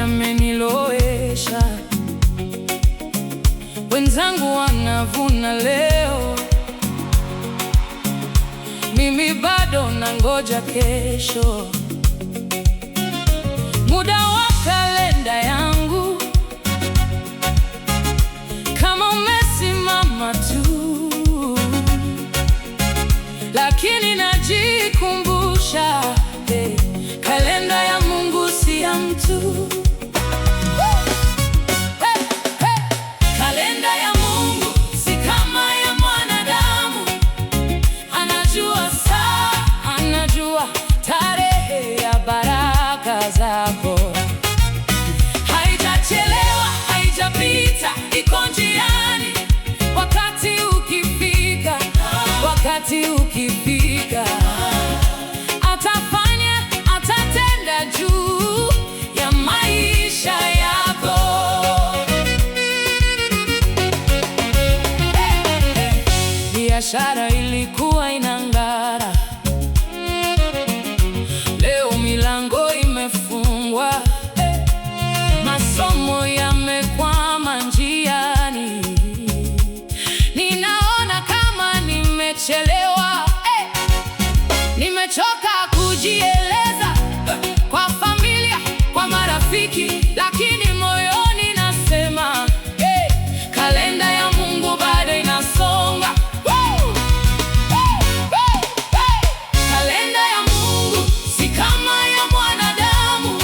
yamenilowesha. Wenzangu wanavuna leo, mimi bado nangoja kesho. Muda wa kalenda yangu kama umesimama tu, lakini najikumbusha, kalenda ya Mungu si ya mtu. Kalenda ya Mungu si kama ya mwanadamu. Anajua saa, anajua tarehe ya baraka zako. Haijachelewa, haijapita, iko njiani. Wakati ukifika, wakati ukifika, atafanya, atatenda juu ya maisha yako. Biashara ilikuwa inang'ara, leo milango imefungwa. Masomo yamekwama njiani, ninaona kama nimechelewa. Nimechoka kujieleza kwa familia, kwa marafiki, lakini moyoni nasema, kalenda ya Mungu bado inasonga. Kalenda ya Mungu si kama ya mwanadamu.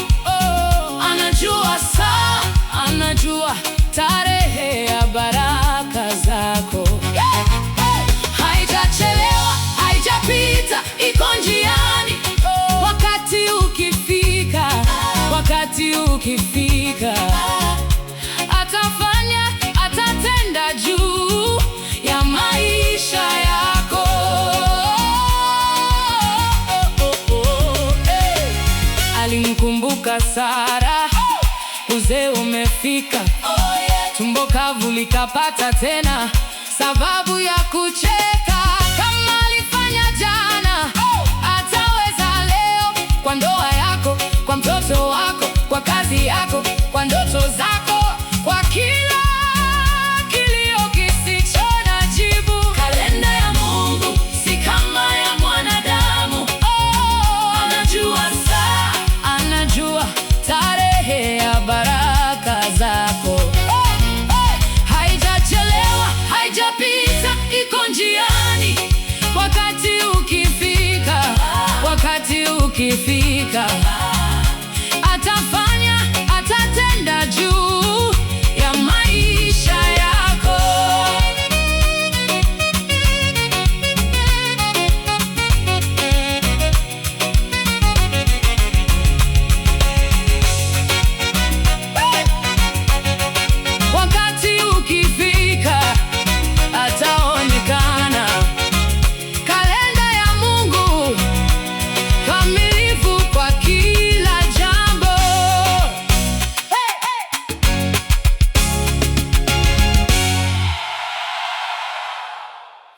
Anajua saa, anajua tarehe ya baraka zako. Haijachelewa, haijapita, iko njiani. Wakati ukifika, wakati ukifika, atafanya, atatenda juu ya maisha yako. Alimkumbuka Sara, uzee umefika, tumbo kavu likapata tena sababu ya kucheka. Kama alifanya jana, ataweza leo, kwa ndoa yako, kwa mtoto wako, kwa kazi yako, kwa ndoto zako, kwa kila kilio kisicho na jibu. Kalenda ya Mungu si kama ya mwanadamu. Anajua saa, anajua tarehe ya baraka zako. Haijachelewa, haijapita, iko njiani. Wakati ukifika, wakati ukifika,